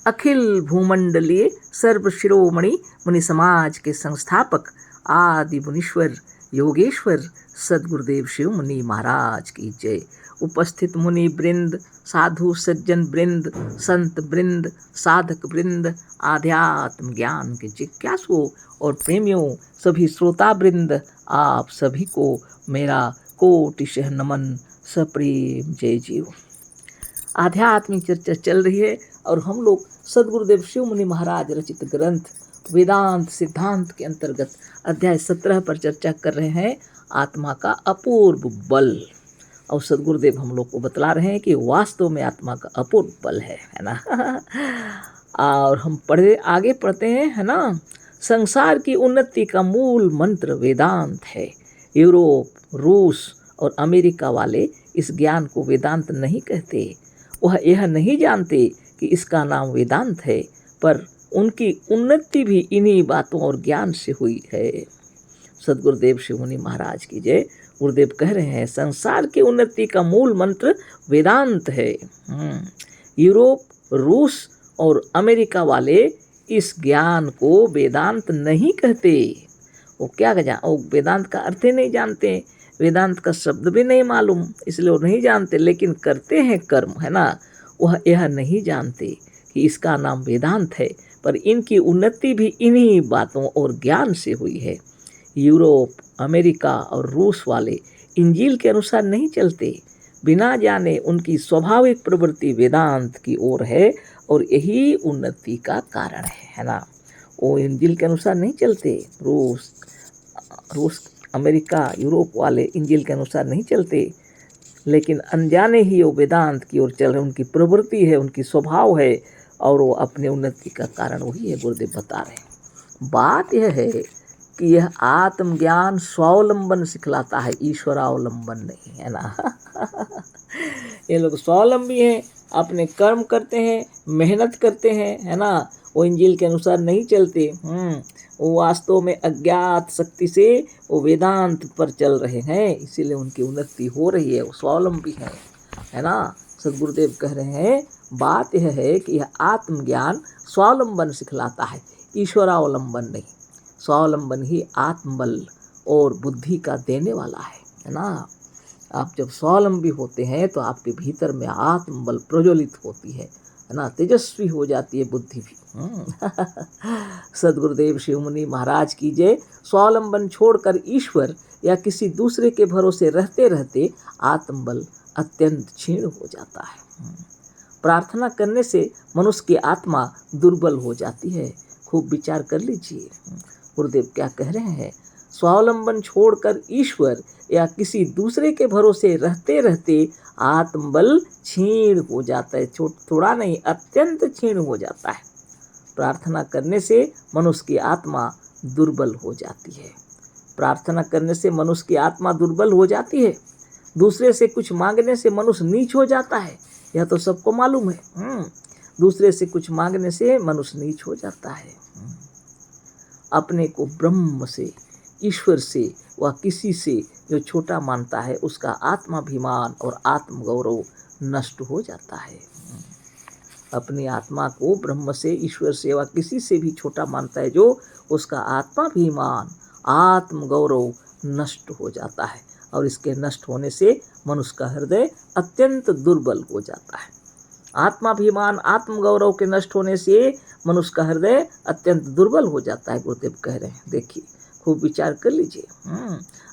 अखिल भूमंडलीय सर्व शिरोमणि मुनि समाज के संस्थापक आदि मुनीश्वर योगेश्वर सदगुरुदेव शिव मुनि महाराज की जय। उपस्थित मुनि वृंद, साधु सज्जन वृंद, संत वृंद, साधक वृंद, आध्यात्म ज्ञान के जिज्ञासुओं और प्रेमियों, सभी श्रोता वृंद, आप सभी को मेरा कोटिशः नमन, सप्रेम जय जीव। आध्यात्मिक चर्चा चल रही है और हम लोग सदगुरुदेव शिव मुनि महाराज रचित ग्रंथ वेदांत सिद्धांत के अंतर्गत अध्याय 17 पर चर्चा कर रहे हैं, आत्मा का अपूर्व बल। और सदगुरुदेव हम लोग को बतला रहे हैं कि वास्तव में आत्मा का अपूर्व बल है ना। और हम आगे पढ़ते हैं, है ना। संसार की उन्नति का मूल मंत्र वेदांत है। यूरोप, रूस और अमेरिका वाले इस ज्ञान को वेदांत नहीं कहते। वह यह नहीं जानते कि इसका नाम वेदांत है, पर उनकी उन्नति भी इन्हीं बातों और ज्ञान से हुई है। सदगुरुदेव शिव मुनि महाराज की जय। गुरुदेव कह रहे हैं, संसार की उन्नति का मूल मंत्र वेदांत है। यूरोप, रूस और अमेरिका वाले इस ज्ञान को वेदांत नहीं कहते। वो क्या वो वेदांत का अर्थ ही नहीं जानते, वेदांत का शब्द भी नहीं मालूम, इसलिए वो नहीं जानते, लेकिन करते हैं कर्म, है ना। वह यह नहीं जानते कि इसका नाम वेदांत है, पर इनकी उन्नति भी इन्हीं बातों और ज्ञान से हुई है। यूरोप, अमेरिका और रूस वाले इंजील के अनुसार नहीं चलते, बिना जाने उनकी स्वाभाविक प्रवृत्ति वेदांत की ओर है और यही उन्नति का कारण है ना। वो इंजील के अनुसार नहीं चलते। रूस, अमेरिका, यूरोप वाले इंजील के अनुसार नहीं चलते, लेकिन अनजाने ही वो वेदांत की ओर चल रहे, उनकी प्रवृत्ति है, उनकी स्वभाव है, और वो अपने उन्नति का कारण वही है। गुरुदेव बता रहे हैं, बात यह है कि यह आत्मज्ञान स्वावलंबन सिखलाता है, ईश्वरावलंबन नहीं, है ना। ये लोग स्वावलंबी हैं, अपने कर्म करते हैं, मेहनत करते हैं, है ना। वो इंजील के अनुसार नहीं चलते। वो वास्तव में अज्ञात शक्ति से वो वेदांत पर चल रहे हैं, इसीलिए उनकी उन्नति हो रही है, वो स्वावलंबी है ना। सदगुरुदेव कह रहे हैं, बात यह है कि यह आत्मज्ञान स्वावलंबन सिखलाता है, ईश्वरावलंबन नहीं। स्वावलंबन ही आत्मबल और बुद्धि का देने वाला है ना। आप जब स्वावलंबी होते हैं तो आपके भीतर में आत्मबल प्रज्वलित होती है ना, तेजस्वी हो जाती है बुद्धि भी। सदगुरुदेव शिव मुनि महाराज की जय। स्वावलंबन छोड़कर ईश्वर या किसी दूसरे के भरोसे रहते रहते आत्मबल अत्यंत क्षीण हो जाता है। प्रार्थना करने से मनुष्य की आत्मा दुर्बल हो जाती है। खूब विचार कर लीजिए गुरुदेव क्या कह रहे हैं। स्वावलंबन छोड़कर ईश्वर या किसी दूसरे के भरोसे रहते रहते आत्मबल क्षीण हो जाता है। थोड़ा नहीं, अत्यंत क्षीण हो जाता है। प्रार्थना करने से मनुष्य की आत्मा दुर्बल हो जाती है। प्रार्थना करने से मनुष्य की आत्मा दुर्बल हो जाती है। दूसरे से कुछ मांगने से मनुष्य नीच हो जाता है, यह तो सबको मालूम है। दूसरे से कुछ मांगने से मनुष्य नीच हो जाता है। अपने को ब्रह्म से, ईश्वर से व किसी से जो छोटा मानता है, उसका आत्माभिमान और आत्मगौरव नष्ट हो जाता है। अपनी आत्मा को ब्रह्म से, ईश्वर से व किसी से भी छोटा मानता है जो, उसका आत्माभिमान, आत्मगौरव नष्ट हो जाता है, और इसके नष्ट होने से मनुष्य का हृदय अत्यंत दुर्बल हो जाता है। आत्माभिमान, आत्मगौरव के नष्ट होने से मनुष्य का हृदय अत्यंत दुर्बल हो जाता है। गुरुदेव कह रहे हैं, देखिए खूब विचार कर लीजिए।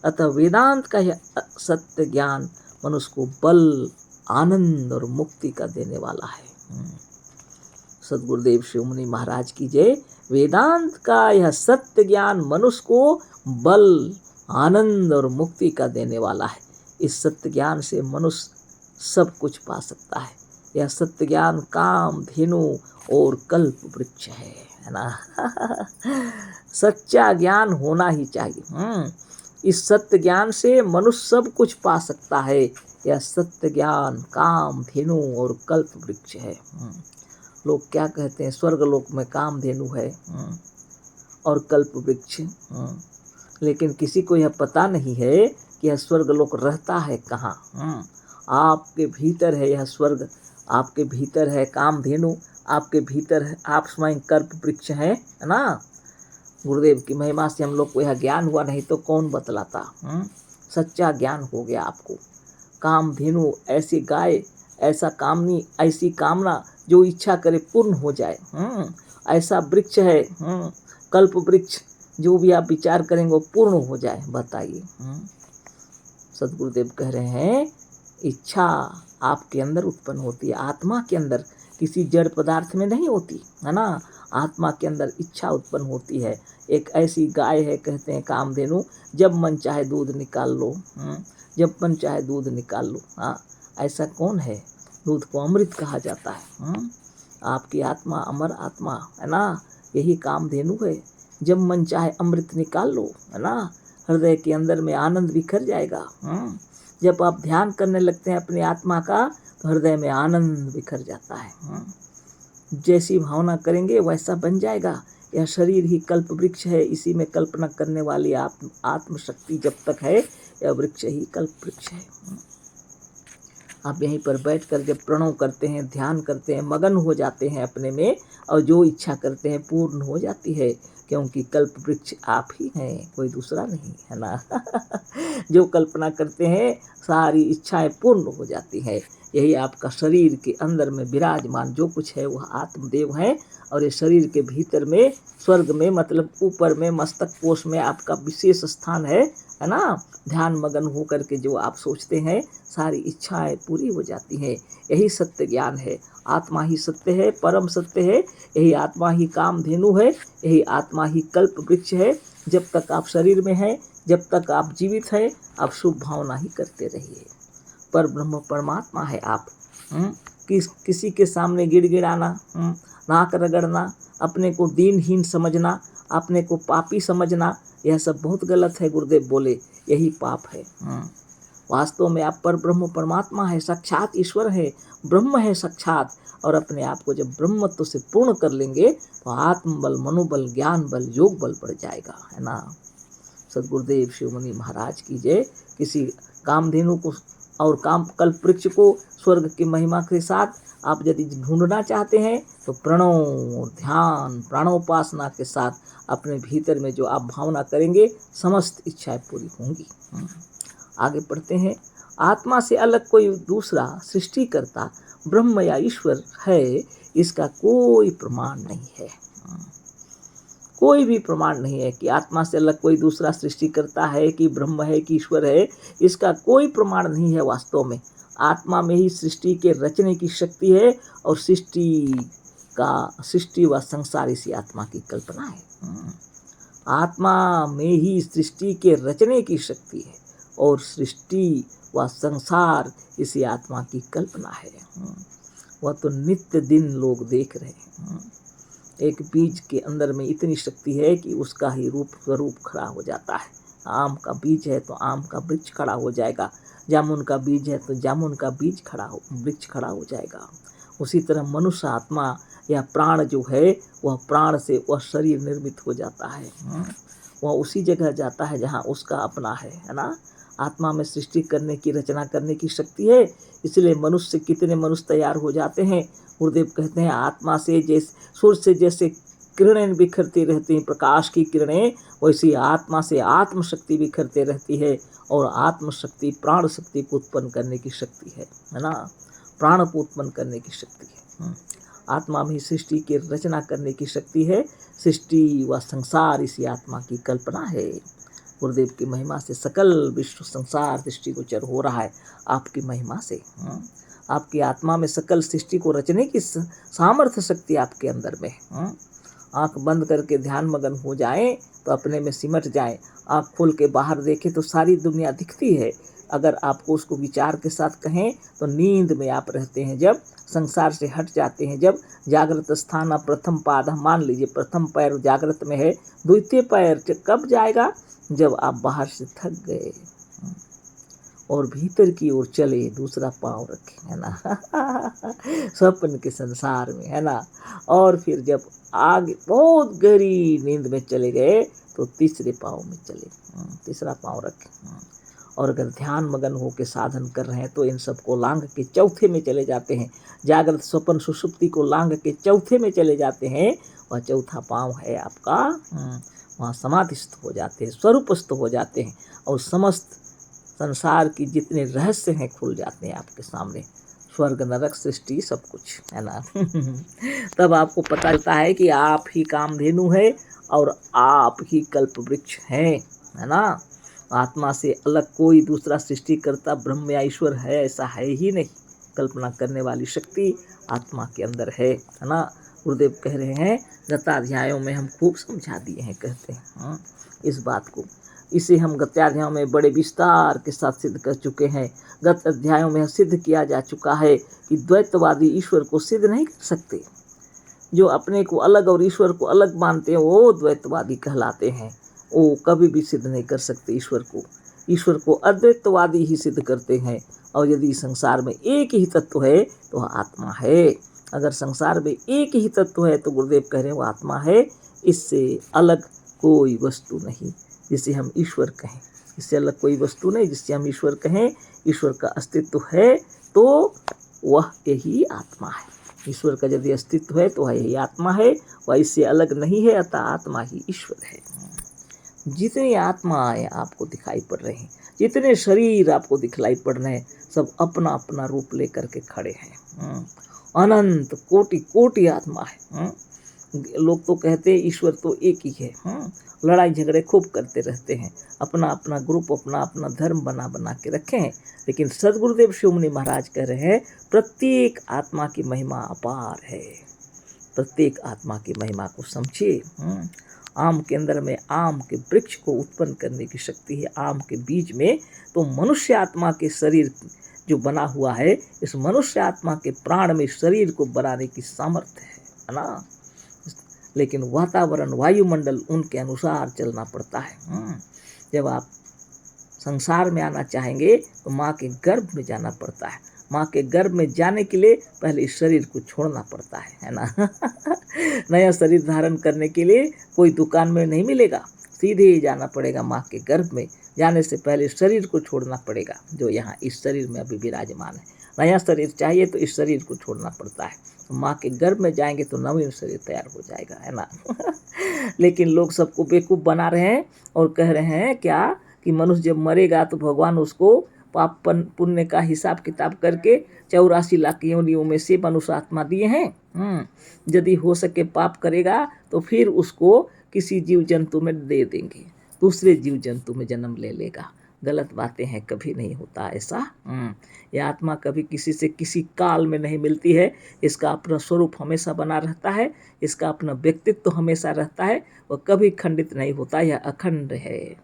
अतः वेदांत का यह सत्य ज्ञान मनुष्य को बल, आनंद और मुक्ति का देने वाला है। सदगुरुदेव शिव मुनि महाराज की जय। वेदांत का यह सत्य ज्ञान मनुष्य को बल, आनंद और मुक्ति का देने वाला है। इस सत्य ज्ञान से मनुष्य सब कुछ पा सकता है। यह सत्य ज्ञान काम धेनु और कल्प वृक्ष है ना। सच्चा ज्ञान होना ही चाहिए। इस सत्य ज्ञान से मनुष्य सब कुछ पा सकता है। यह सत्य ज्ञान काम धेनु और कल्प वृक्ष है। लोग क्या कहते हैं, स्वर्गलोक में काम धेनु है और कल्प वृक्ष, लेकिन किसी को यह पता नहीं है कि यह स्वर्गलोक रहता है कहाँ। आपके भीतर है यह स्वर्ग, आपके भीतर है कामधेनु आपके भीतर है, आप स्वयं कल्प वृक्ष हैं, है ना। गुरुदेव की महिमा से हम लोग को यह ज्ञान हुआ, नहीं तो कौन बतलाता। सच्चा ज्ञान हो गया आपको। कामधेनु ऐसी गाय, ऐसा कामनी, ऐसी कामना जो इच्छा करे पूर्ण हो जाए। ऐसा वृक्ष है, कल्प वृक्ष, जो भी आप विचार करेंगे वो पूर्ण हो जाए। बताइए। सदगुरुदेव कह रहे हैं इच्छा आपके अंदर उत्पन्न होती है, आत्मा के अंदर, किसी जड़ पदार्थ में नहीं होती, है ना। आत्मा के अंदर इच्छा उत्पन्न होती है। एक ऐसी गाय है, कहते हैं कामधेनु, जब मन चाहे दूध निकाल लो। जब मन चाहे दूध निकाल लो। हाँ, ऐसा कौन है। दूध को अमृत कहा जाता है। आपकी आत्मा अमर आत्मा, है ना। यही कामधेनु है। जब मन चाहे अमृत निकाल लो, है ना। हृदय के अंदर में आनंद बिखर जाएगा। जब आप ध्यान करने लगते हैं अपनी आत्मा का, तो हृदय में आनंद बिखर जाता है। जैसी भावना करेंगे वैसा बन जाएगा। यह शरीर ही कल्प वृक्ष है, इसी में कल्पना करने वाली आत्मशक्ति जब तक है, यह वृक्ष ही कल्प वृक्ष है। आप यहीं पर बैठकर जब प्रणव करते हैं, ध्यान करते हैं, मगन हो जाते हैं अपने में, और जो इच्छा करते हैं पूर्ण हो जाती है, क्योंकि कल्प वृक्ष आप ही हैं, कोई दूसरा नहीं, है ना। जो कल्पना करते हैं सारी इच्छाएं पूर्ण हो जाती है। यही आपका शरीर के अंदर में विराजमान जो कुछ है वह आत्मदेव है, और ये शरीर के भीतर में स्वर्ग में, मतलब ऊपर में मस्तक कोश में आपका विशेष स्थान है ना। ध्यान मगन होकर के जो आप सोचते हैं सारी इच्छाएं पूरी हो जाती हैं। यही सत्य ज्ञान है। आत्मा ही सत्य है, परम सत्य है। यही आत्मा ही कामधेनु है, यही आत्मा ही कल्प वृक्ष है। जब तक आप शरीर में हैं, जब तक आप जीवित हैं, आप शुभ भावना ही करते रहिए। पर ब्रह्म परमात्मा है आप। किसी के सामने गिड़गिड़ाना, नाक रगड़ना, अपने को दीनहीन समझना, अपने को पापी समझना, यह सब बहुत गलत है। गुरुदेव बोले यही पाप है। वास्तव में आप पर ब्रह्म परमात्मा है, साक्षात ईश्वर है, ब्रह्म है साक्षात। और अपने आप को जब ब्रह्मत्व से पूर्ण कर लेंगे तो आत्मबल, मनोबल, ज्ञान बल, योग बल बढ़ जाएगा, है ना। सदगुरुदेव शिवमुनि महाराज की जय। किसी कामधेनु को और कल्प वृक्ष को स्वर्ग की महिमा के साथ आप यदि ढूंढना चाहते हैं तो प्रणव ध्यान, प्राणोपासना के साथ अपने भीतर में जो आप भावना करेंगे समस्त इच्छाएं पूरी होंगी। आगे पढ़ते हैं। आत्मा से अलग कोई दूसरा सृष्टिकर्ता ब्रह्म या ईश्वर है, इसका कोई प्रमाण नहीं है। कोई भी प्रमाण नहीं है कि आत्मा से अलग कोई दूसरा सृष्टिकर्ता है, कि ब्रह्म है, कि ईश्वर है। इसका कोई प्रमाण नहीं है। वास्तव में आत्मा में ही सृष्टि के रचने की शक्ति है, और सृष्टि व संसार इसी आत्मा की कल्पना है। आत्मा में ही सृष्टि के रचने की शक्ति है, और सृष्टि व संसार इसी आत्मा की कल्पना है। वह तो नित्य दिन लोग देख रहे हैं। एक बीज के अंदर में इतनी शक्ति है कि उसका ही रूप स्वरूप खड़ा हो जाता है। आम का बीज है तो आम का वृक्ष खड़ा हो जाएगा, जामुन का बीज है तो जामुन का वृक्ष खड़ा हो जाएगा। उसी तरह मनुष्य आत्मा या प्राण जो है, वह प्राण से वह शरीर निर्मित हो जाता है। वह उसी जगह जाता है जहाँ उसका अपना है ना। आत्मा में सृष्टि करने की, रचना करने की शक्ति है। इसलिए मनुष्य, कितने मनुष्य तैयार हो जाते हैं। गुरुदेव कहते हैं आत्मा से जैसे सूर्य से जैसे किरणें बिखरती रहती हैं, प्रकाश की किरणें, वैसी आत्मा से आत्मशक्ति बिखरते रहती है। और आत्मशक्ति प्राण शक्ति को उत्पन्न करने की शक्ति है ना। प्राण को उत्पन्न करने की शक्ति है। आत्मा में सृष्टि की रचना करने की शक्ति है। सृष्टि व संसार इसी आत्मा की कल्पना है। गुरुदेव की महिमा से सकल विश्व संसार दृष्टिगोचर हो रहा है आपकी महिमा से। आपकी आत्मा में सकल सृष्टि को रचने की सामर्थ्य शक्ति आपके अंदर में। आंख बंद करके ध्यान मगन हो जाएं तो अपने में सिमट जाएं। आंख खोल के बाहर देखें तो सारी दुनिया दिखती है। अगर आपको उसको विचार के साथ कहें तो नींद में आप रहते हैं, जब संसार से हट जाते हैं, जब जागृत स्थान प्रथम पाद, मान लीजिए प्रथम पैर जागृत में है, द्वितीय पैर कब जाएगा, जब आप बाहर से थक गए और भीतर की ओर चले, दूसरा पांव रखें, है ना। स्वप्न के संसार में, है ना। और फिर जब आगे बहुत गहरी नींद में चले गए तो तीसरे पांव में चले, तीसरा पांव रखें। और अगर ध्यान मगन हो के साधन कर रहे हैं तो इन सबको लांघ के चौथे में चले जाते हैं। जागृत स्वप्न सुषुप्ति को लांघ के चौथे में चले जाते हैं। वह चौथा पांव है आपका, वहाँ समाधिस्थ हो जाते हैं, स्वरूपस्थ हो जाते हैं और समस्त संसार की जितने रहस्य हैं खुल जाते हैं आपके सामने। स्वर्ग नरक सृष्टि सब कुछ है ना। तब आपको पता चलता है कि आप ही कामधेनु है और आप ही कल्प वृक्ष है ना। आत्मा से अलग कोई दूसरा सृष्टिकर्ता ब्रह्म या ईश्वर है ऐसा है ही नहीं। कल्पना करने वाली शक्ति आत्मा के अंदर है ना। गुरुदेव कह रहे हैं गताध्यायों में हम खूब समझा दिए हैं, कहते हैं इस बात को। इसे हम गत्याध्यायों में बड़े विस्तार के साथ सिद्ध कर चुके हैं। गत अध्यायों में सिद्ध किया जा चुका है कि द्वैतवादी ईश्वर को सिद्ध नहीं कर सकते। जो अपने को अलग और ईश्वर को अलग मानते हैं वो द्वैतवादी कहलाते हैं। वो कभी भी सिद्ध नहीं कर सकते ईश्वर को। ईश्वर को अद्वैतवादी ही सिद्ध करते हैं। और यदि संसार में एक ही तत्व है तो वह आत्मा है। अगर संसार में एक ही तत्व है तो गुरुदेव कह रहे हैं वो आत्मा है। इससे अलग कोई वस्तु नहीं जिसे हम ईश्वर कहें। इससे अलग कोई वस्तु नहीं जिससे हम ईश्वर कहें। ईश्वर का अस्तित्व है तो वह यही आत्मा है। ईश्वर का यदि अस्तित्व है तो वह यही आत्मा है। वह इससे अलग नहीं है, अतः आत्मा ही ईश्वर है। जितनी आत्माएं आपको दिखाई पड़ रही हैं, जितने शरीर आपको दिखलाई पड़ रहे हैं, सब अपना अपना रूप लेकर के खड़े हैं। अनंत कोटि कोटि आत्मा है। लोग तो कहते हैं ईश्वर तो एक ही है। लड़ाई झगड़े खूब करते रहते हैं, अपना अपना ग्रुप अपना अपना धर्म बना बना के रखे हैं। लेकिन सद्गुरुदेव शिवमुनि महाराज कह रहे हैं प्रत्येक आत्मा की महिमा अपार है। प्रत्येक आत्मा की महिमा को समझिए। आम के अंदर में आम के वृक्ष को उत्पन्न करने की शक्ति है, आम के बीज में। तो मनुष्य आत्मा के शरीर जो बना हुआ है, इस मनुष्य आत्मा के प्राण में शरीर को बनाने की सामर्थ्य है ना। लेकिन वातावरण वायुमंडल उनके अनुसार चलना पड़ता है। जब आप संसार में आना चाहेंगे तो माँ के गर्भ में जाना पड़ता है। माँ के गर्भ में जाने के लिए पहले इस शरीर को छोड़ना पड़ता है ना। नया शरीर धारण करने के लिए कोई दुकान में नहीं मिलेगा, सीधे ही जाना पड़ेगा माँ के गर्भ में। जाने से पहले शरीर को छोड़ना पड़ेगा जो यहाँ इस शरीर में अभी विराजमान है। नया शरीर चाहिए तो इस शरीर को छोड़ना पड़ता है। तो माँ के गर्भ में जाएंगे तो नवीन शरीर तैयार हो जाएगा, है ना। लेकिन लोग सबको बेवकूफ़ बना रहे हैं और कह रहे हैं क्या कि मनुष्य जब मरेगा तो भगवान उसको पाप पुण्य का हिसाब किताब करके 84 लाख योनियों में से मनुष्य आत्मा दिए हैं। यदि हो सके पाप करेगा तो फिर उसको किसी जीव जंतु में दे देंगे, दूसरे जीव जंतु में जन्म ले लेगा। गलत बातें हैं, कभी नहीं होता ऐसा। यह आत्मा कभी किसी से किसी काल में नहीं मिलती है। इसका अपना स्वरूप हमेशा बना रहता है, इसका अपना व्यक्तित्व हमेशा रहता है, वह कभी खंडित नहीं होता। यह अखंड है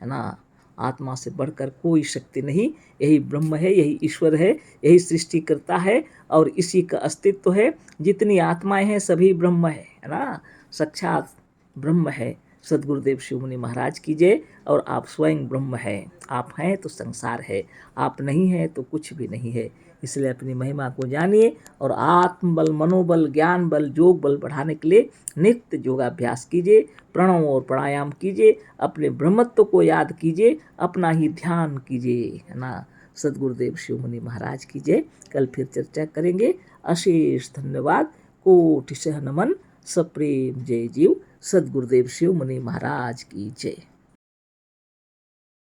ना। आत्मा से बढ़कर कोई शक्ति नहीं। यही ब्रह्म है, यही ईश्वर है, यही सृष्टि करता है और इसी का अस्तित्व है। जितनी आत्माएं हैं सभी ब्रह्म है ना। साक्षात ब्रह्म है। सद्गुरुदेव शिवमुनि महाराज की जय। और आप स्वयं ब्रह्म है। आप हैं तो संसार है, आप नहीं हैं तो कुछ भी नहीं है। इसलिए अपनी महिमा को जानिए और आत्मबल, मनोबल, ज्ञान बल, योग बल बढ़ाने के लिए नित्य योगाभ्यास कीजिए, प्रणव और प्राणायाम कीजिए, अपने ब्रह्मत्व को याद कीजिए, अपना ही ध्यान कीजिए, है ना। सद्गुरुदेव शिवमुनि महाराज की जय। कल फिर चर्चा करेंगे। अशेष धन्यवाद। कोटि सह नमन। सप्रेम जय जीव। सद्गुरुदेव शिवमुनि महाराज की जय।